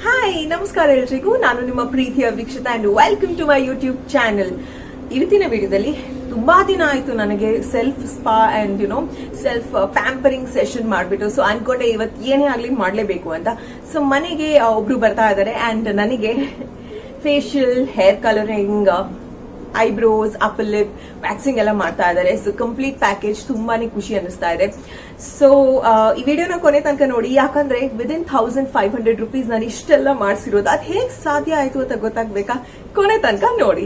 Hi ನಮಸ್ಕಾರ ಎಲ್ರಿಗೂ, ನಾನು ನಿಮ್ಮ ಪ್ರೀತಿಯ Vikshita and welcome to my YouTube channel. ಇವತ್ತಿನ ವಿಡಿಯೋದಲ್ಲಿ ತುಂಬಾ ದಿನ ಆಯ್ತು ನನಗೆ self spa and self pampering session ಮಾಡ್ಬಿಟ್ಟು. ಸೊ ಅನ್ಕೊಂಡೆ ಇವತ್ತು ಏನೇ ಆಗ್ಲಿ ಮಾಡ್ಲೇಬೇಕು ಅಂತ. ಸೊ ಮನೆಗೆ ಒಬ್ರು ಬರ್ತಾ ಇದ್ದಾರೆ ಅಂಡ್ ನನಗೆ facial, hair colouring, eyebrows, upper lip, waxing ಎಲ್ಲ ಮಾಡ್ತಾ ಇದ್ದಾರೆ. ಸೊ ಕಂಪ್ಲೀಟ್ ಪ್ಯಾಕೇಜ್ ತುಂಬಾನೇ ಖುಷಿ ಅನಿಸ್ತಾ ಇದೆ. ಸೊ ಈ ವಿಡಿಯೋನ ಕೊನೆ ತನಕ ನೋಡಿ, ಯಾಕಂದ್ರೆ ವಿದಿನ್ 1500 rupees ನಾನು ಇಷ್ಟೆಲ್ಲ ಮಾಡಿಸಿರೋದು. ಅದು ಹೇಗೆ ಸಾಧ್ಯ ಆಯ್ತು ಅಂತ ಗೊತ್ತಾಗ್ಬೇಕಾ? ಕೊನೆ ತನಕ ನೋಡಿ.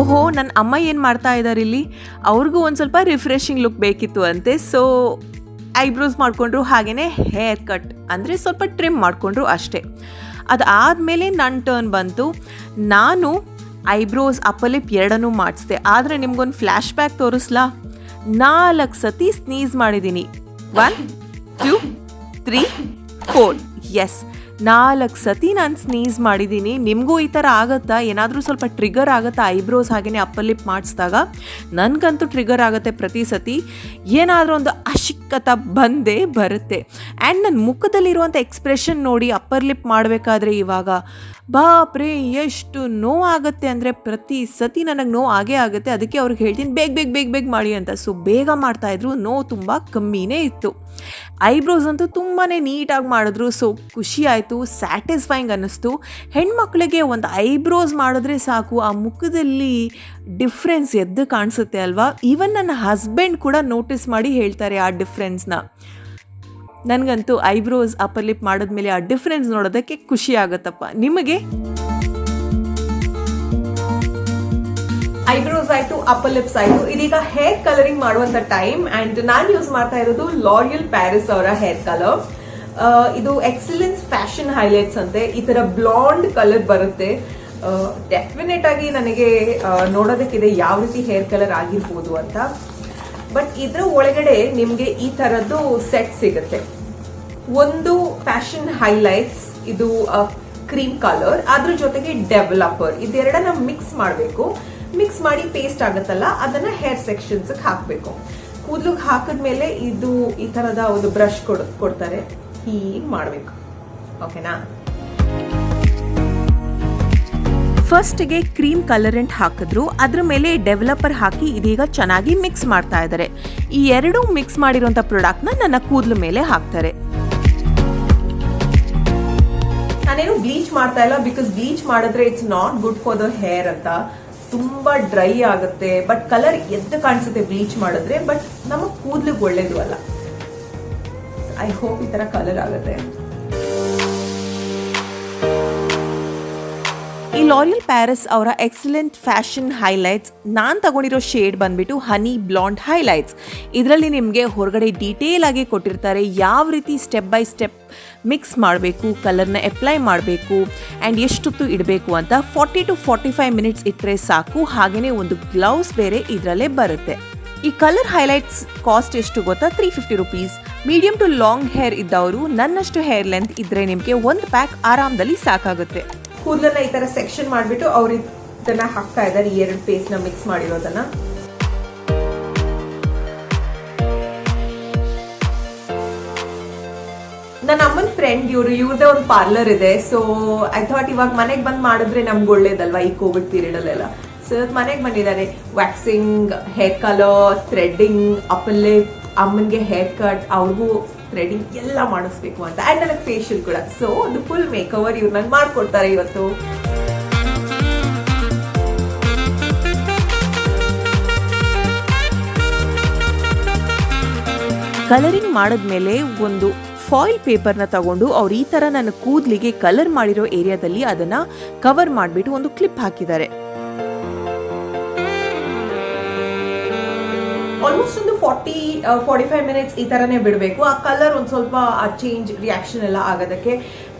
ಓಹೋ, ನನ್ನ ಅಮ್ಮ ಏನ್ ಮಾಡ್ತಾ ಇದಾರೆ ಇಲ್ಲಿ, ಅವ್ರಿಗೂ ಒಂದ್ ಸ್ವಲ್ಪ ರಿಫ್ರೆಶಿಂಗ್ ಲುಕ್ ಬೇಕಿತ್ತು ಅಂತೆ. ಸೊ ಐಬ್ರೋಸ್ ಮಾಡ್ಕೊಂಡ್ರು, ಹಾಗೇನೆ ಹೇರ್ ಕಟ್ ಅಂದ್ರೆ ಸ್ವಲ್ಪ ಟ್ರಿಮ್ ಮಾಡ್ಕೊಂಡ್ರು ಅಷ್ಟೇ. ಅದಾದ್ಮೇಲೆ ನನ್ನ ಟರ್ನ್ ಬಂತು. ನಾನು ಐಬ್ರೋಸ್, ಅಪ್ಪರ್ ಲಿಪ್ ಎರಡನ್ನೂ ಮಾಡಿಸ್ದೆ. ಆದರೆ ನಿಮ್ಗೊಂದು ಫ್ಲ್ಯಾಶ್ ಬ್ಯಾಕ್ ತೋರಿಸ್ಲಾ? 4 ಸತಿ ಸ್ನೀಸ್ ಮಾಡಿದ್ದೀನಿ. 1 2 3 4 ಎಸ್, 4 ಸತಿ ನಾನು ಸ್ನೀಸ್ ಮಾಡಿದ್ದೀನಿ. ನಿಮಗೂ ಈ ಥರ ಆಗುತ್ತಾ? ಏನಾದರೂ ಸ್ವಲ್ಪ ಟ್ರಿಗರ್ ಆಗುತ್ತಾ ಐಬ್ರೋಸ್ ಹಾಗೆಯೇ ಅಪ್ಪರ್ ಲಿಪ್ ಮಾಡಿಸಿದಾಗ? ನನಗಂತೂ ಟ್ರಿಗರ್ ಆಗುತ್ತೆ ಪ್ರತಿ ಸತಿ. ಏನಾದರೂ ಒಂದು ಅಶಿಕ್ಕತ ಬಂದೇ ಬರುತ್ತೆ. ಆ್ಯಂಡ್ ನನ್ನ ಮುಖದಲ್ಲಿರುವಂಥ ಎಕ್ಸ್ಪ್ರೆಷನ್ ನೋಡಿ, ಅಪ್ಪರ್ ಲಿಪ್ ಮಾಡಬೇಕಾದ್ರೆ ಇವಾಗ ಬಾಪ್ರೇ ಎಷ್ಟು ನೋವಾಗುತ್ತೆ ಅಂದರೆ ಪ್ರತಿ ಸತಿ ನನಗೆ ನೋವು ಆಗೇ ಆಗುತ್ತೆ. ಅದಕ್ಕೆ ಅವ್ರಿಗೆ ಹೇಳ್ತೀನಿ ಬೇಗ ಮಾಡಿ ಅಂತ. ಸೊ ಬೇಗ ಮಾಡ್ತಾಯಿದ್ರು, ನೋವು ತುಂಬ ಕಮ್ಮಿನೇ ಇತ್ತು. ಐಬ್ರೋಸ್ ಅಂತೂ ತುಂಬಾ ನೀಟಾಗಿ ಮಾಡಿದ್ರು. ಸೊ ಖುಷಿ ಆಯಿತು, ಸ್ಯಾಟಿಸ್ಫೈಯಿಂಗ್ ಅನ್ನಿಸ್ತು. ಹೆಣ್ಮಕ್ಳಿಗೆ ಒಂದು ಐಬ್ರೋಸ್ ಮಾಡಿದ್ರೆ ಸಾಕು, ಆ ಮುಖದಲ್ಲಿ ಡಿಫ್ರೆನ್ಸ್ ಎದ್ದು ಕಾಣಿಸುತ್ತೆ ಅಲ್ವಾ? ಈವನ್ ನನ್ನ ಹಸ್ಬೆಂಡ್ ಕೂಡ ನೋಟಿಸ್ ಮಾಡಿ ಹೇಳ್ತಾರೆ ಆ ಡಿಫ್ರೆನ್ಸ್ನ. ನನಗಂತೂ ಐಬ್ರೋಸ್, ಅಪ್ಪರ್ ಲಿಪ್ ಮಾಡಿದ್ಮೇಲೆ ಆ ಡಿಫ್ರೆನ್ಸ್ ನೋಡೋದಕ್ಕೆ ಖುಷಿ ಆಗುತ್ತಪ್ಪ. ನಿಮಗೆ? ಐಬ್ರೋಸ್ ಆಯ್ತು, ಅಪ್ಪರ್ ಲಿಪ್ಸ್ ಆಯ್ತು. ಇದೀಗ ಹೇರ್ ಕಲರಿಂಗ್ ಮಾಡುವಂತ ಟೈಮ್. ಅಂಡ್ ನಾನು ಯೂಸ್ ಮಾಡ್ತಾ ಇರೋದು ಲಾರಿಯಲ್ ಪ್ಯಾರಿಸ್ ಅವರ ಹೇರ್ ಕಲರ್. ಇದು ಎಕ್ಸಲೆನ್ಸ್ ಫ್ಯಾಷನ್ ಹೈಲೈಟ್ಸ್ ಅಂತೆ. ಈ ತರ ಬ್ಲಾಂಡ್ ಕಲರ್ ಬರುತ್ತೆ. ಡೆಫಿನೆಟ್ ಆಗಿ ನನಗೆ ನೋಡೋದಕ್ಕಿದೆ ಯಾವ ರೀತಿ ಹೇರ್ ಕಲರ್ ಆಗಿರ್ಬೋದು ಅಂತ. ಬಟ್ ಇದ್ರ ಒಳಗಡೆ ನಿಮ್ಗೆ ಈ ತರದ್ದು ಸೆಟ್ ಸಿಗುತ್ತೆ. ಒಂದು ಫ್ಯಾಷನ್ ಹೈಲೈಟ್ಸ್, ಇದು ಕ್ರೀಮ್ ಕಲರ್, ಅದ್ರ ಜೊತೆಗೆ ಡೆವಲಪರ್. ಇದೆರಡನ್ನ ಮಿಕ್ಸ್ ಮಾಡಬೇಕು. ಮಿಕ್ಸ್ ಮಾಡಿ ಪೇಸ್ಟ್ ಆಗುತ್ತಲ್ಲ, ಅದನ್ನ ಹೇರ್ ಸೆಕ್ಷನ್ಸ್ ಹಾಕಬೇಕು. ಕೂದಲಿಗೆ ಹಾಕಿದ್ಮೇಲೆ ಇದು ಈ ತರದ ಒಂದು ಬ್ರಷ್ ಕೊಡ್ತಾರೆ, ಹೀಗೆ ಮಾಡಬೇಕು. ಓಕೆನಾ? ಫಸ್ಟ್ಗೆ ಕ್ರೀಮ್ ಕಲರೆಂಟ್ ಹಾಕಿದ್ರು, ಅದ್ರ ಮೇಲೆ ಡೆವಲಪರ್ ಹಾಕಿ ಇದೀಗ ಚೆನ್ನಾಗಿ ಮಿಕ್ಸ್ ಮಾಡ್ತಾ ಇದ್ದಾರೆ. ಈ ಎರಡೂ ಮಿಕ್ಸ್ ಮಾಡಿರೋಂಥ ಪ್ರಾಡಕ್ಟ್ನ ನನ್ನ ಕೂದಲು ಮೇಲೆ ಹಾಕ್ತಾರೆ. ನಾನೇನು ಬ್ಲೀಚ್ ಮಾಡ್ತಾ ಇಲ್ಲ, ಬಿಕಾಸ್ ಬ್ಲೀಚ್ ಮಾಡಿದ್ರೆ it's not good for the hair ಅಂತ. ತುಂಬಾ ಡ್ರೈ ಆಗುತ್ತೆ, ಬಟ್ ಕಲರ್ ಎದ್ದು ಕಾಣಿಸುತ್ತೆ ಬ್ಲೀಚ್ ಮಾಡಿದ್ರೆ. ಬಟ್ ನಮ್ಮ ಕೂದಲಿಗೆ ಒಳ್ಳೇದು ಅಲ್ಲ. ಐ ಹೋಪ್ ಈ ತರ ಕಲರ್ ಆಗುತ್ತೆ. ಈ ಲಾರಿಯಲ್ ಪ್ಯಾರಿಸ್ ಅವರ ಎಕ್ಸಲೆಂಟ್ ಫ್ಯಾಷನ್ ಹೈಲೈಟ್ಸ್, ನಾನು ತಗೊಂಡಿರೋ ಶೇಡ್ ಬಂದ್ಬಿಟ್ಟು ಹನಿ ಬ್ಲಾಂಡ್ ಹೈಲೈಟ್ಸ್. ಇದರಲ್ಲಿ ನಿಮಗೆ ಹೊರಗಡೆ ಡೀಟೇಲ್ ಆಗಿ ಕೊಟ್ಟಿರ್ತಾರೆ ಯಾವ ರೀತಿ ಸ್ಟೆಪ್ ಬೈ ಸ್ಟೆಪ್ ಮಿಕ್ಸ್ ಮಾಡಬೇಕು, ಕಲರ್ನ ಅಪ್ಲೈ ಮಾಡಬೇಕು ಆ್ಯಂಡ್ ಎಷ್ಟೊತ್ತು ಇಡಬೇಕು ಅಂತ. 40 to 45 minutes ಇಟ್ಟರೆ ಸಾಕು. ಹಾಗೆಯೇ ಒಂದು ಗ್ಲೌಸ್ ಬೇರೆ ಇದರಲ್ಲೇ ಬರುತ್ತೆ. ಈ ಕಲರ್ ಹೈಲೈಟ್ಸ್ ಕಾಸ್ಟ್ ಎಷ್ಟು ಗೊತ್ತಾ? 350 rupees. Medium to long hair ಇದ್ದವರು, ನನ್ನಷ್ಟು ಹೇರ್ ಲೆಂತ್ ಇದ್ರೆ ನಿಮಗೆ ಒಂದು ಪ್ಯಾಕ್ ಆರಾಮದಲ್ಲಿ ಸಾಕಾಗುತ್ತೆ. ಕೂದಲನ್ನ ಈ ತರ ಸೆಕ್ಷನ್ ಮಾಡಿಬಿಟ್ಟು ಅವ್ರು ಇದನ್ನ ಹಾಕ್ತಾ ಇದ್ದಾರೆ, ಈ ಎರಡು ಪೇಸ್ಟ್ ನ ಮಿಕ್ಸ್ ಮಾಡಿರೋದನ್ನ. ನನ್ನ ಅಮ್ಮನ ಫ್ರೆಂಡ್ ಇವ್ರದೇ ಒಂದು ಪಾರ್ಲರ್ ಇದೆ. ಸೊ ಐ ಥಾಟ್ ಇವಾಗ ಮನೆಗೆ ಬಂದ್ ಮಾಡಿದ್ರೆ ನಮ್ಗೆ ಒಳ್ಳೇದಲ್ವಾ ಈ ಕೋವಿಡ್ ಪೀರಿಯಡ್ ಅಲ್ಲೆಲ್ಲ. ಸೊ ಮನೆಗೆ ಬಂದಿದ್ದಾರೆ. Waxing, hair colour, threading, upper lip, ಅಮ್ಮನ್ಗೆ ಹೇರ್ ಕಟ್, ಅವ್ರಿಗೂ ಥ್ರೆಡಿಂಗ್ ಎಲ್ಲ ಮಾಡಿಸ್ಬೇಕು ಅಂತ. ಆ್ಯಂಡ್ ನನಗೆ ಫೇಶಿಯಲ್ ಕೂಡ. ಸೊ ಅದು ಫುಲ್ ಮೇಕ್ ಓವರ್ ಇವ್ರು ನಂಗೆ ಮಾಡ್ಕೊಡ್ತಾರೆ ಇವತ್ತು. ಕಲರಿಂಗ್ ಮಾಡಿದ್ಮೇಲೆ ಒಂದು ಫಾಯಿಲ್ ಪೇಪರ್ನ ತಗೊಂಡು ಅವ್ರು ಈ ಥರ ನನ್ನ ಕೂದಲಿಗೆ ಕಲರ್ ಮಾಡಿರೋ ಏರಿಯಾದಲ್ಲಿ ಅದನ್ನ ಕವರ್ ಮಾಡಿಬಿಟ್ಟು ಒಂದು ಕ್ಲಿಪ್ ಹಾಕಿದ್ದಾರೆ. ಆಲ್ಮೋಸ್ಟ್ ಒಂದು 40-45 minutes ಈ ತರನೇ ಬಿಡಬೇಕು. ಆ ಕಲರ್ ಒಂದು ಸ್ವಲ್ಪ ಆ ಚೇಂಜ್ ರಿಯಾಕ್ಷನ್ ಎಲ್ಲ ಆಗೋದಕ್ಕೆ.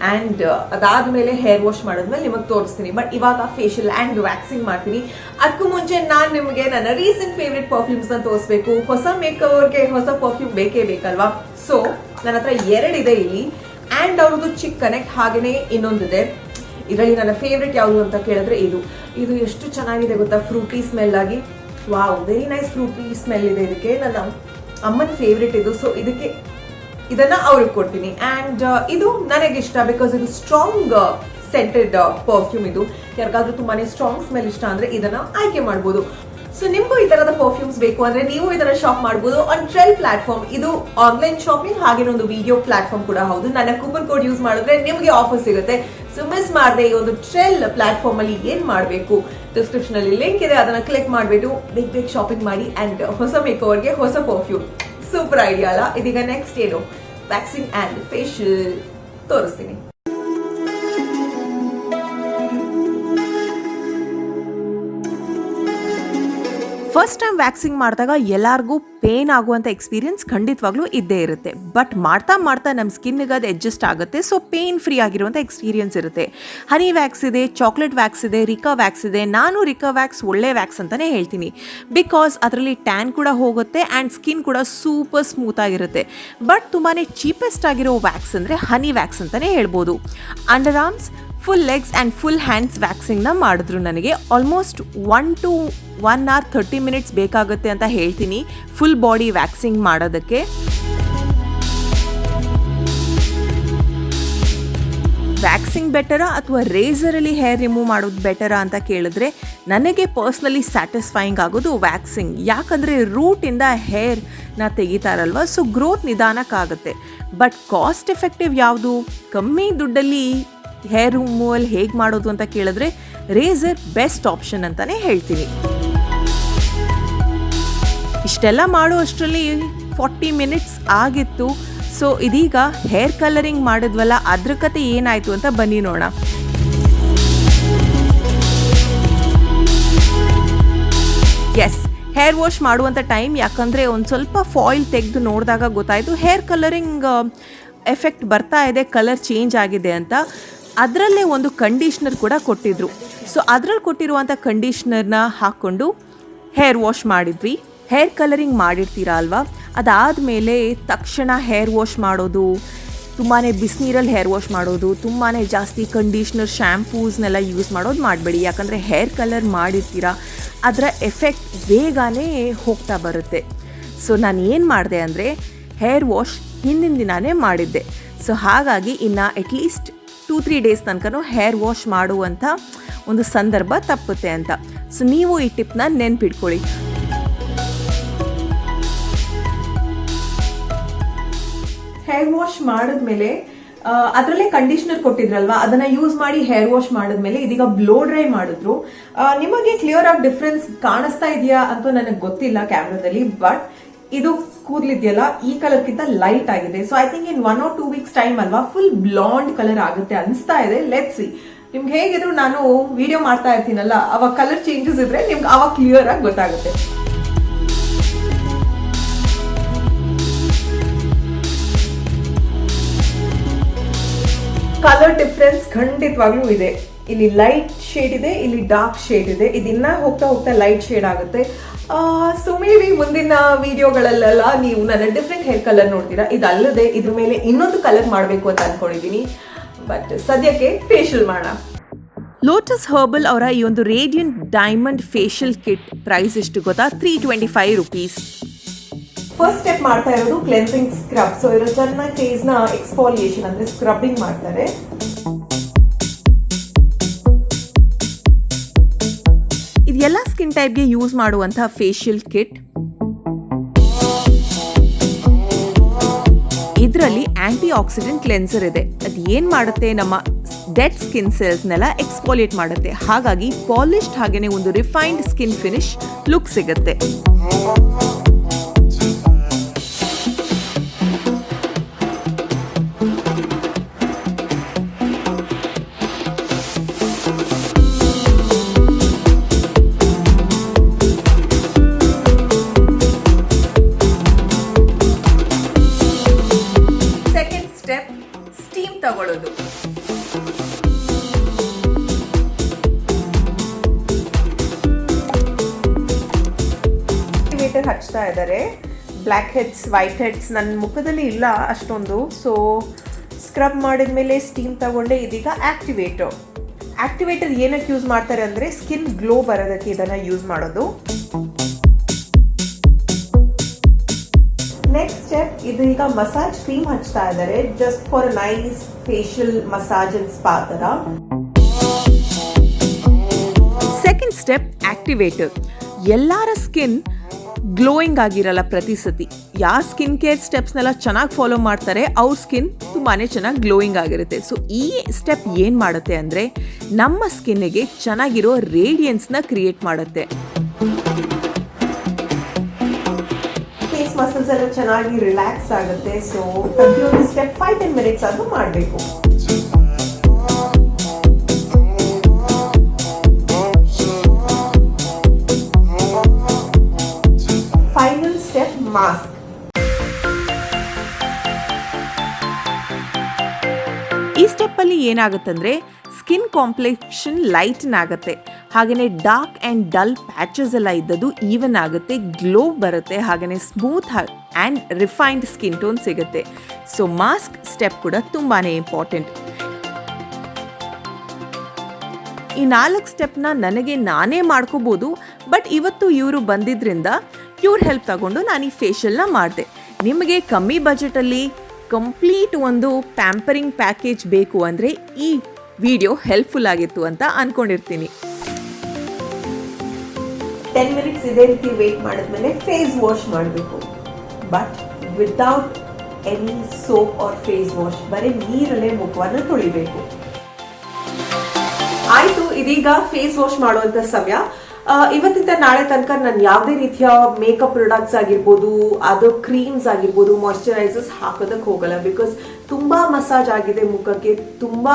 ಆ್ಯಂಡ್ ಅದಾದ್ಮೇಲೆ ಹೇರ್ ವಾಶ್ ಮಾಡಿದ್ಮೇಲೆ ನಿಮಗೆ ತೋರಿಸ್ತೀನಿ. ಬಟ್ ಇವಾಗ ಫೇಶಿಯಲ್ ಆ್ಯಂಡ್ ವ್ಯಾಕ್ಸಿಂಗ್ ಮಾಡ್ತೀನಿ. ಅದಕ್ಕೂ ಮುಂಚೆ ನಾನು ನಿಮಗೆ ನನ್ನ ರೀಸೆಂಟ್ ಫೇವ್ರೆಟ್ ಪರ್ಫ್ಯೂಮ್ಸ್ನ ತೋರಿಸ್ಬೇಕು. ಹೊಸ ಮೇಕವ್ರಿಗೆ ಹೊಸ ಪರ್ಫ್ಯೂಮ್ ಬೇಕೇ ಬೇಕಲ್ವಾ? ಸೊ ನನ್ನ ಹತ್ರ 2 ಇದೆ ಇಲ್ಲಿ. ಆ್ಯಂಡ್ ಅವ್ರದ್ದು ಚಿಕ್ ಕನೆಕ್ಟ್, ಹಾಗೆಯೇ ಇನ್ನೊಂದಿದೆ. ಇದರಲ್ಲಿ ನನ್ನ ಫೇವ್ರೆಟ್ ಯಾವುದು ಅಂತ ಕೇಳಿದ್ರೆ ಇದು ಎಷ್ಟು ಚೆನ್ನಾಗಿದೆ ಗೊತ್ತಾ? ಫ್ರೂಟಿ ಸ್ಮೆಲ್ ಆಗಿ, wow, very nice Frooti smell ಇದೆ ಇದಕ್ಕೆ. ನನ್ನ ಅಮ್ಮನ ಫೇವ್ರೆಟ್ ಇದು. ಸೊ ಇದಕ್ಕೆ ಇದನ್ನ ಅವ್ರಿಗೆ ಕೊಡ್ತೀನಿ. ಆ್ಯಂಡ್ ಇದು ನನಗಿಷ್ಟ ಬಿಕಾಸ್ ಇದು ಸ್ಟ್ರಾಂಗ್ ಸೆಂಟೆಡ್ ಪರ್ಫ್ಯೂಮ್. ಇದು ಯಾರಿಗಾದ್ರೂ ತುಂಬಾನೇ ಸ್ಟ್ರಾಂಗ್ ಸ್ಮೆಲ್ ಇಷ್ಟ ಅಂದ್ರೆ ಇದನ್ನ ಆಯ್ಕೆ ಮಾಡ್ಬೋದು. ಸೊ ನಿಮ್ಗೂ ಈ ತರದ ಪರ್ಫ್ಯೂಮ್ಸ್ ಬೇಕು ಅಂದ್ರೆ ನೀವು ಇದನ್ನ ಶಾಪ್ ಮಾಡಬಹುದು ಆನ್ ಟ್ರೆಲ್ ಪ್ಲಾಟ್ಫಾರ್ಮ್. ಇದು ಆನ್ಲೈನ್ ಶಾಪಿಂಗ್ ಹಾಗೆ ಒಂದು ವಿಡಿಯೋ ಪ್ಲಾಟ್ಫಾರ್ಮ್ ಕೂಡ ಹೌದು. ನನ್ನ ಕೂಪನ್ ಕೋಡ್ ಯೂಸ್ ಮಾಡಿದ್ರೆ ನಿಮ್ಗೆ ಆಫರ್ ಸಿಗುತ್ತೆ. ಸೊ ಮಿಸ್ ಮಾಡದೆ ಈ ಒಂದು ಟ್ರೆಲ್ ಪ್ಲಾಟ್ಫಾರ್ಮ್ ಅಲ್ಲಿ ಏನ್ ಮಾಡಬೇಕು, ಡಿಸ್ಕ್ರಿಪ್ಷನ್ ಅಲ್ಲಿ ಲಿಂಕ್ ಇದೆ, ಅದನ್ನ ಕ್ಲಿಕ್ ಮಾಡ್ಬಿಟ್ಟು ಬೇಗ ಶಾಪಿಂಗ್ ಮಾಡಿ. ಅಂಡ್ ಹೊಸ ಮೇಕೋವರ್ಗೆ ಹೊಸ ಪರ್ಫ್ಯೂಮ್ ಸೂಪರ್ ಐಡಿಯಾ ಅಲ್ಲ? ಇದೀಗ ನೆಕ್ಸ್ಟ್ ಏನು ವ್ಯಾಕ್ಸಿಂಗ್ ಅಂಡ್ ಫೇಶಿಯಲ್ ತೋರಿಸ್ತೀನಿ. ಫಸ್ಟ್ ಟೈಮ್ ವ್ಯಾಕ್ಸಿಂಗ್ ಮಾಡಿದಾಗ ಎಲ್ಲರಿಗೂ ಪೇನ್ ಆಗುವಂಥ ಎಕ್ಸ್ಪೀರಿಯನ್ಸ್ ಖಂಡಿತವಾಗ್ಲೂ ಇದ್ದೇ ಇರುತ್ತೆ. ಬಟ್ ಮಾಡ್ತಾ ಮಾಡ್ತಾ ನಮ್ಮ ಸ್ಕಿನ್ನಿಗೆ ಅದು ಅಡ್ಜಸ್ಟ್ ಆಗುತ್ತೆ. ಸೊ ಪೇನ್ ಫ್ರೀ ಆಗಿರುವಂಥ ಎಕ್ಸ್ಪೀರಿಯನ್ಸ್ ಇರುತ್ತೆ. ಹನಿ ವ್ಯಾಕ್ಸ್ ಇದೆ, ಚಾಕ್ಲೇಟ್ ವ್ಯಾಕ್ಸ್ ಇದೆ, ರಿಕಾ ವ್ಯಾಕ್ಸ್ ಇದೆ. ನಾನು ರಿಕಾ ವ್ಯಾಕ್ಸ್ ಒಳ್ಳೆ ವ್ಯಾಕ್ಸ್ ಅಂತಲೇ ಹೇಳ್ತೀನಿ. ಬಿಕಾಸ್ ಅದರಲ್ಲಿ ಟ್ಯಾನ್ ಕೂಡ ಹೋಗುತ್ತೆ ಆ್ಯಂಡ್ ಸ್ಕಿನ್ ಕೂಡ ಸೂಪರ್ ಸ್ಮೂತ್ ಆಗಿರುತ್ತೆ. ಬಟ್ ತುಂಬಾ ಚೀಪೆಸ್ಟ್ ಆಗಿರೋ ವ್ಯಾಕ್ಸ್ ಅಂದರೆ ಹನಿ ವ್ಯಾಕ್ಸ್ ಅಂತಲೇ ಹೇಳ್ಬೋದು. Under arms, full legs and full hands ವ್ಯಾಕ್ಸಿಂಗ್ನ ಮಾಡಿದ್ರು. ನನಗೆ ಆಲ್ಮೋಸ್ಟ್ 1 to 1 hour 30 minutes ಬೇಕಾಗುತ್ತೆ ಅಂತ ಹೇಳ್ತೀನಿ ಫುಲ್ ಬಾಡಿ ವ್ಯಾಕ್ಸಿಂಗ್ ಮಾಡೋದಕ್ಕೆ. ವ್ಯಾಕ್ಸಿಂಗ್ ಬೆಟರಾ ಅಥವಾ ರೇಸರಲ್ಲಿ ಹೇರ್ ರಿಮೂವ್ ಮಾಡೋದು ಬೆಟರಾ ಅಂತ ಕೇಳಿದ್ರೆ ನನಗೆ ಪರ್ಸ್ನಲಿ ಸ್ಯಾಟಿಸ್ಫೈಯಿಂಗ್ ಆಗೋದು ವ್ಯಾಕ್ಸಿಂಗ್. ಯಾಕಂದರೆ ರೂಟಿಂದ ಹೇರ್ನ ತೆಗಿತಾರಲ್ವ, ಸೊ ಗ್ರೋತ್ ನಿಧಾನಕ್ಕಾಗುತ್ತೆ. ಬಟ್ ಕಾಸ್ಟ್ ಎಫೆಕ್ಟಿವ್ ಯಾವುದು, ಕಮ್ಮಿ ದುಡ್ಡಲ್ಲಿ ಹೇರ್ ರಿಮೂವಲ್ ಹೇಗೆ ಮಾಡೋದು ಅಂತ ಕೇಳಿದ್ರೆ ರೇಸರ್ ಬೆಸ್ಟ್ ಆಪ್ಷನ್ ಅಂತಲೇ ಹೇಳ್ತೀನಿ. ಇಷ್ಟೆಲ್ಲ ಮಾಡೋ ಅಷ್ಟರಲ್ಲಿ 40 minutes ಆಗಿತ್ತು. ಸೊ ಇದೀಗ ಹೇರ್ ಕಲರಿಂಗ್ ಮಾಡಿದ್ವಲ್ಲ, ಅದ್ರ ಕತೆ ಏನಾಯಿತು ಅಂತ ಬನ್ನಿ ನೋಡೋಣ. ಎಸ್, ಹೇರ್ ವಾಶ್ ಮಾಡುವಂಥ ಟೈಮ್. ಯಾಕಂದರೆ ಒಂದು ಸ್ವಲ್ಪ ಫಾಯಿಲ್ ತೆಗೆದು ನೋಡಿದಾಗ ಗೊತ್ತಾಯಿತು ಹೇರ್ ಕಲರಿಂಗ್ ಎಫೆಕ್ಟ್ ಬರ್ತಾ ಇದೆ, ಕಲರ್ ಚೇಂಜ್ ಆಗಿದೆ ಅಂತ. ಅದರಲ್ಲೇ ಒಂದು ಕಂಡೀಷ್ನರ್ ಕೂಡ ಕೊಟ್ಟಿದ್ರು. ಸೊ ಅದರಲ್ಲಿ ಕೊಟ್ಟಿರುವಂಥ ಕಂಡೀಷ್ನರ್ನ ಹಾಕ್ಕೊಂಡು ಹೇರ್ ವಾಶ್ ಮಾಡಿದ್ವಿ. ಹೇರ್ ಕಲರಿಂಗ್ ಮಾಡಿರ್ತೀರ ಅಲ್ವಾ, ಅದಾದಮೇಲೆ ತಕ್ಷಣ ಹೇರ್ ವಾಶ್ ಮಾಡೋದು, ತುಂಬಾ ಬಿಸಿನೀರಲ್ಲಿ ಹೇರ್ ವಾಶ್ ಮಾಡೋದು, ತುಂಬಾ ಜಾಸ್ತಿ ಕಂಡೀಷ್ನರ್ ಶ್ಯಾಂಪೂಸ್ನೆಲ್ಲ ಯೂಸ್ ಮಾಡೋದು ಮಾಡಬೇಡಿ. ಯಾಕಂದರೆ ಹೇರ್ ಕಲರ್ ಮಾಡಿರ್ತೀರ, ಅದರ ಎಫೆಕ್ಟ್ ಬೇಗನೆ ಹೋಗ್ತಾ ಬರುತ್ತೆ. ಸೊ ನಾನು ಏನು ಮಾಡಿದೆ ಅಂದರೆ ಹೇರ್ ವಾಶ್ ಹಿಂದಿನ ದಿನಾನೇ ಮಾಡಿದ್ದೆ. ಸೊ ಹಾಗಾಗಿ ಇನ್ನು ಅಟ್ಲೀಸ್ಟ್ 2-3 days ತನಕ ಹೇರ್ ವಾಶ್ ಮಾಡುವಂಥ ಒಂದು ಸಂದರ್ಭ ತಪ್ಪುತ್ತೆ ಅಂತ. ಸೊ ನೀವು ಈ ಟಿಪ್ನ ನೆನ್ಪಿಟ್ಕೊಳ್ಳಿ. ಹೇರ್ ವಾಶ್ ಮಾಡಿದ್ಮೇಲೆ ಅದರಲ್ಲೇ ಕಂಡೀಷನರ್ ಕೊಟ್ಟಿದ್ರಲ್ವಾ, ಅದನ್ನ ಯೂಸ್ ಮಾಡಿ ಹೇರ್ ವಾಶ್ ಮಾಡಿದ್ಮೇಲೆ ಇದೀಗ ಬ್ಲೋ ಡ್ರೈ ಮಾಡಿದ್ರು. ನಿಮಗೆ ಕ್ಲಿಯರ್ ಆಗಿ ಡಿಫ್ರೆನ್ಸ್ ಕಾಣಿಸ್ತಾ ಇದೆಯಾ ಅಂತ ನನಗೆ ಗೊತ್ತಿಲ್ಲ ಕ್ಯಾಮ್ರಾದಲ್ಲಿ. ಬಟ್ ಇದು ಕೂದಲಿದೆಯಲ್ಲ, ಈ ಕಲರ್ ಕಿಂತ ಲೈಟ್ ಆಗಿದೆ. So I think in 1 or 2 weeks time ಅಲ್ವಾ ಫುಲ್ ಬ್ಲಾಂಡ್ ಕಲರ್ ಆಗುತ್ತೆ ಅನಿಸ್ತಾ ಇದೆ. Let's see. ನಿಮ್ಗೆ ಹೇಗಿದ್ರು ನಾನು ವಿಡಿಯೋ ಮಾಡ್ತಾ ಇರ್ತೀನಲ್ಲ, ಅವಾಗ ಕಲರ್ ಚೇಂಜಸ್ ಇದ್ರೆ ನಿಮ್ಗೆ ಅವಾಗ ಕ್ಲಿಯರ್ ಆಗಿ ಗೊತ್ತಾಗುತ್ತೆ. ಕಲರ್ ಡಿಫ್ರೆನ್ಸ್ ಖಂಡಿತವಾಗ್ಲೂ ಇದೆ. ಇಲ್ಲಿ ಲೈಟ್ ಶೇಡ್ ಇದೆ, ಇಲ್ಲಿ ಡಾರ್ಕ್ ಶೇಡ್ ಇದೆ. ಇದನ್ನ ಹೋಗ್ತಾ ಹೋಗ್ತಾ ಲೈಟ್ ಶೇಡ್ ಆಗುತ್ತೆ. ಸೊ ಮೇ ಬಿ ಮುಂದಿನ ವಿಡಿಯೋಗಳಲ್ಲೆಲ್ಲ ನೀವು ನನ್ನ ಡಿಫ್ರೆಂಟ್ ಹೇರ್ ಕಲರ್ ನೋಡ್ತೀರಾ. ಇದಲ್ಲದೆ ಇದ್ರ ಮೇಲೆ ಇನ್ನೊಂದು ಕಲರ್ ಮಾಡಬೇಕು ಅಂತ ಅನ್ಕೊಂಡಿದ್ದೀನಿ. ಬಟ್ ಸದ್ಯಕ್ಕೆ ಫೇಶಿಯಲ್ ಮಾಡೋಣ. ಲೋಟಸ್ ಹರ್ಬಲ್ ಅವರ ಈ ಒಂದು radiant diamond facial kit price ಎಷ್ಟು ಗೊತ್ತಾ? 325 rupees. ಫಸ್ಟ್ ಸ್ಟೆಪ್ ಮಾಡ್ತಾ ಇರೋದು ಕ್ಲೆನ್ಸಿಂಗ್ ಸ್ಕ್ರಬ್. ಸೊ ಇದ್ರ ಚೆನ್ನಾಗಿ ಫೇಸ್ ನ ಎಕ್ಸ್ಫೋಲಿಯೇಷನ್ ಅಂದ್ರೆ ಸ್ಕ್ರಬ್ಬಿಂಗ್ ಮಾಡ್ತಾರೆ. ಇದು ಎಲ್ಲ ಸ್ಕಿನ್ ಟೈಪ್ಗೆ ಯೂಸ್ ಮಾಡುವಂತಹ ಫೇಶಿಯಲ್ ಕಿಟ್. ಇದರಲ್ಲಿ ಆಂಟಿ ಆಕ್ಸಿಡೆಂಟ್ ಕ್ಲೆನ್ಸರ್ ಇದೆ. ಅದು ಏನ್ ಮಾಡುತ್ತೆ, ನಮ್ಮ ಡೆಡ್ ಸ್ಕಿನ್ ಸೆಲ್ಸ್ನೆಲ್ಲ ಎಕ್ಸ್ಫೋಲಿಯೇಟ್ ಮಾಡುತ್ತೆ. ಹಾಗಾಗಿ ಪಾಲಿಶ್ಡ್ ಹಾಗೇನೆ ಒಂದು ರಿಫೈನ್ಡ್ ಸ್ಕಿನ್ ಫಿನಿಶ್ ಲುಕ್ ಸಿಗುತ್ತೆ. ಸ್ಟೀಮ್ ತಗೊಳ್ಳೋದು. ಹಚ್ತಾ ಇದ್ದಾರೆ. ಬ್ಲ್ಯಾಕ್ ಹೆಡ್ಸ್, ವೈಟ್ ಹೆಡ್ಸ್ ನನ್ನ ಮುಖದಲ್ಲಿ ಇಲ್ಲ ಅಷ್ಟೊಂದು. ಸೊ ಸ್ಕ್ರಬ್ ಮಾಡಿದ್ಮೇಲೆ ಸ್ಟೀಮ್ ತಗೊಂಡೆ. ಇದೀಗ ಆಕ್ಟಿವೇಟರ್ ಏನಕ್ಕೆ ಯೂಸ್ ಮಾಡ್ತಾರೆ ಅಂದರೆ ಸ್ಕಿನ್ ಗ್ಲೋ ಬರೋದಕ್ಕೆ ಇದನ್ನ ಯೂಸ್ ಮಾಡೋದು. ನೆಕ್ಸ್ಟ್ ಸ್ಟೆಪ್, ಇದು ಈಗ ಮಸಾಜ್ ಕ್ರೀಮ್ ಹಚ್ತಾ ಇದ್ದಾರೆ, just for nice facial massage and spa ತರ. Second step, activator. ಎಲ್ಲರ ಸ್ಕಿನ್ ಗ್ಲೋಯಿಂಗ್ ಆಗಿರಲ್ಲ ಪ್ರತಿ ಸತಿ. ಯಾರು ಸ್ಕಿನ್ ಕೇರ್ ಸ್ಟೆಪ್ಸ್ನೆಲ್ಲ ಚೆನ್ನಾಗಿ ಫಾಲೋ ಮಾಡ್ತಾರೆ ಅವ್ರ ಸ್ಕಿನ್ ತುಂಬಾ ಚೆನ್ನಾಗಿ ಗ್ಲೋಯಿಂಗ್ ಆಗಿರುತ್ತೆ. ಸೊ ಈ ಸ್ಟೆಪ್ ಏನು ಮಾಡುತ್ತೆ ಅಂದರೆ ನಮ್ಮ ಸ್ಕಿನ್ನಿಗೆ ಚೆನ್ನಾಗಿರೋ ರೇಡಿಯನ್ಸ್ನ ಕ್ರಿಯೇಟ್ ಮಾಡುತ್ತೆ. ಫೇಸ್ ಮಸಲ್ಸ್ ಎಲ್ಲ ಚೆನ್ನಾಗಿ ರಿಲ್ಯಾಕ್ಸ್ ಆಗುತ್ತೆ. ಸೊ ಪ್ರತಿಯೊಂದು ಸ್ಟೆಪ್ 5-10 ಮಿನಿಟ್ಸ್ ಆದ್ರೂ ಮಾಡಬೇಕು. Final step, mask. ಈ ಸ್ಟೆಪ್ ಅಲ್ಲಿ ಏನಾಗುತ್ತಂದ್ರೆ ಸ್ಕಿನ್ ಕಾಂಪ್ಲೆಕ್ಷನ್ ಲೈಟನ್ ಆಗುತ್ತೆ, ಹಾಗೆಯೇ ಡಾರ್ಕ್ ಆ್ಯಂಡ್ ಡಲ್ ಪ್ಯಾಚಸ್ ಎಲ್ಲ ಇದ್ದದ್ದು ಈವನ್ ಆಗುತ್ತೆ, ಗ್ಲೋ ಬರುತ್ತೆ, ಹಾಗೆಯೇ smooth and refined skin tone ಸಿಗುತ್ತೆ. ಸೊ ಮಾಸ್ಕ್ ಸ್ಟೆಪ್ ಕೂಡ ತುಂಬಾ ಇಂಪಾರ್ಟೆಂಟ್. ಈ 4 ಸ್ಟೆಪ್ನ ನನಗೆ ನಾನೇ ಮಾಡ್ಕೋಬೋದು, ಬಟ್ ಇವತ್ತು ಇವರು ಬಂದಿದ್ದರಿಂದ ಇವ್ರ ಹೆಲ್ಪ್ ತಗೊಂಡು ನಾನು ಈ ಫೇಶಿಯಲ್ನ ಮಾಡಿದೆ. ನಿಮಗೆ ಕಮ್ಮಿ ಬಜೆಟಲ್ಲಿ ಕಂಪ್ಲೀಟ್ ಒಂದು ಪ್ಯಾಂಪರಿಂಗ್ ಪ್ಯಾಕೇಜ್ ಬೇಕು ಅಂದರೆ ಈ ವಿಡಿಯೋ ಹೆಲ್ಪ್ಫುಲ್ ಆಗಿತ್ತು ಅಂತ ಅಂದ್ಕೊಂಡಿರ್ತೀನಿ. 10 ಮಿನಿಟ್ಸ್ ಇದೇ ರೀತಿ ವೇಟ್ ಮಾಡಿದ್ಮೇಲೆ ಫೇಸ್ ವಾಶ್ ಮಾಡಬೇಕು, but without any soap or face wash. ಬರೀ ನೀರಲ್ಲೇ ಮುಖವನ್ನು ತೊಳಿಬೇಕು. ಆಯಿತು, ಇದೀಗ ಫೇಸ್ ವಾಶ್ ಮಾಡುವಂಥ ಸಮಯ. ಇವತ್ತಿಂದ ನಾಳೆ ತನಕ ನಾನು ಯಾವುದೇ ರೀತಿಯ ಮೇಕಪ್ ಪ್ರಾಡಕ್ಟ್ಸ್ ಆಗಿರ್ಬೋದು, ಅದು ಕ್ರೀಮ್ಸ್ ಆಗಿರ್ಬೋದು, ಮಾಯಶ್ಚರೈಸರ್ಸ್ ಹಾಕೋದಕ್ಕೆ ಹೋಗಲ್ಲ. ಬಿಕಾಸ್ ತುಂಬ ಮಸಾಜ್ ಆಗಿದೆ ಮುಖಕ್ಕೆ, ತುಂಬ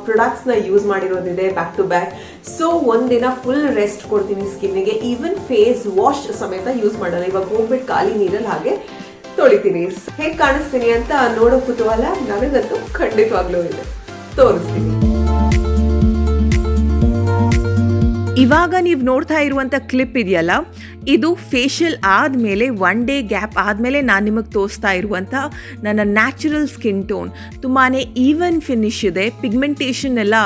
ಪ್ರಾಡಕ್ಟ್ಸ್ನ ಯೂಸ್ ಮಾಡಿರೋದಿದೆ ಬ್ಯಾಕ್ ಟು ಬ್ಯಾಕ್. ಸೊ ಒಂದಿನ ಫುಲ್ ರೆಸ್ಟ್ ಕೊಡ್ತೀನಿ ಸ್ಕಿನ್ನಿಗೆ. ಈವನ್ ಫೇಸ್ ವಾಶ್ ಸಮೇತ ಯೂಸ್ ಮಾಡಲ್ಲ. ಇವಾಗ ಹೋಗ್ಬಿಟ್ಟು ಖಾಲಿ ನೀರಲ್ಲಿ ಹಾಗೆ ತೊಳಿತೀನಿ. ಹೇಗೆ ಕಾಣಿಸ್ತೀನಿ ಅಂತ ನೋಡೋ ಕುತೂಹಲ ನನಗಂತೂ ಖಂಡಿತವಾಗ್ಲೂ ಇದೆ, ತೋರಿಸ್ತೀನಿ. ಇವಾಗ ನೀವು ನೋಡ್ತಾ ಇರುವಂಥ ಕ್ಲಿಪ್ ಇದೆಯಲ್ಲ, ಇದು ಫೇಶಿಯಲ್ ಆದಮೇಲೆ 1 ಡೇ ಗ್ಯಾಪ್ ಆದಮೇಲೆ ನಾನು ನಿಮಗೆ ತೋರಿಸ್ತಾ ಇರುವಂಥ ನನ್ನ ನ್ಯಾಚುರಲ್ ಸ್ಕಿನ್ ಟೋನ್. ತುಂಬಾ ಈವನ್ ಫಿನಿಶ್ ಇದೆ, ಪಿಗ್ಮೆಂಟೇಷನ್ ಎಲ್ಲ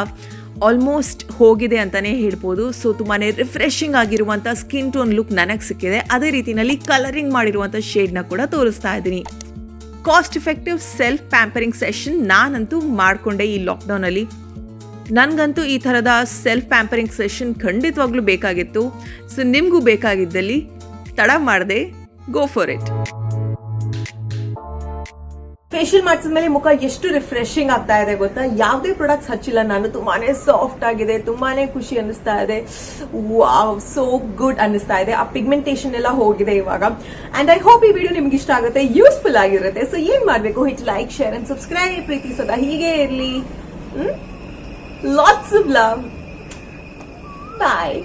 ಆಲ್ಮೋಸ್ಟ್ ಹೋಗಿದೆ ಅಂತಲೇ ಹೇಳ್ಬೋದು. ಸೊ ತುಂಬಾ ರಿಫ್ರೆಶಿಂಗ್ ಆಗಿರುವಂಥ ಸ್ಕಿನ್ ಟೋನ್ ಲುಕ್ ನನಗೆ ಸಿಕ್ಕಿದೆ. ಅದೇ ರೀತಿಯಲ್ಲಿ ಕಲರಿಂಗ್ ಮಾಡಿರುವಂಥ ಶೇಡ್ನ ಕೂಡ ತೋರಿಸ್ತಾ ಇದ್ದೀನಿ. Cost effective self pampering session ನಾನಂತೂ ಮಾಡಿಕೊಂಡೆ ಈ ಲಾಕ್ಡೌನಲ್ಲಿ. ನನಗಂತೂ ಈ ಥರದ ಸೆಲ್ಫ್ ಪ್ಯಾಂಪರಿಂಗ್ ಸೆಷನ್ ಖಂಡಿತವಾಗ್ಲೂ ಬೇಕಾಗಿತ್ತು. ಸೊ ನಿಮಗೂ ಬೇಕಾಗಿದ್ದಲ್ಲಿ ತಡ ಮಾಡದೆ ಗೋ ಫಾರ್ ಇಟ್. ಫೇಶಿಯಲ್ ಮಾಡಿಸಿದ್ಮೇಲೆ ಮುಖ ಎಷ್ಟು ರಿಫ್ರೆಶಿಂಗ್ ಆಗ್ತಾ ಇದೆ ಗೊತ್ತಾ? ಯಾವುದೇ ಪ್ರಾಡಕ್ಟ್ಸ್ ಹಚ್ಚಿಲ್ಲ ನಾನು, ತುಂಬಾನೇ ಸಾಫ್ಟ್ ಆಗಿದೆ, ತುಂಬಾನೇ ಖುಷಿ ಅನ್ನಿಸ್ತಾ ಇದೆ. ವಾವ್, ಸೋ ಗುಡ್ ಅನ್ನಿಸ್ತಾ ಇದೆ. ಆ ಪಿಗ್ಮೆಂಟೇಷನ್ ಎಲ್ಲ ಹೋಗಿದೆ ಇವಾಗ. ಅಂಡ್ ಐ ಹೋಪ್ ಈ ವಿಡಿಯೋ ನಿಮ್ಗೆ ಇಷ್ಟ ಆಗುತ್ತೆ, ಯೂಸ್ಫುಲ್ ಆಗಿರುತ್ತೆ. ಸೊ ಏನ್ ಮಾಡ್ಬೇಕು, hit like, share and subscribe. ಪ್ರೀತಿ ಸದಾ ಹೀಗೆ ಇರಲಿ. Lots of love. Bye.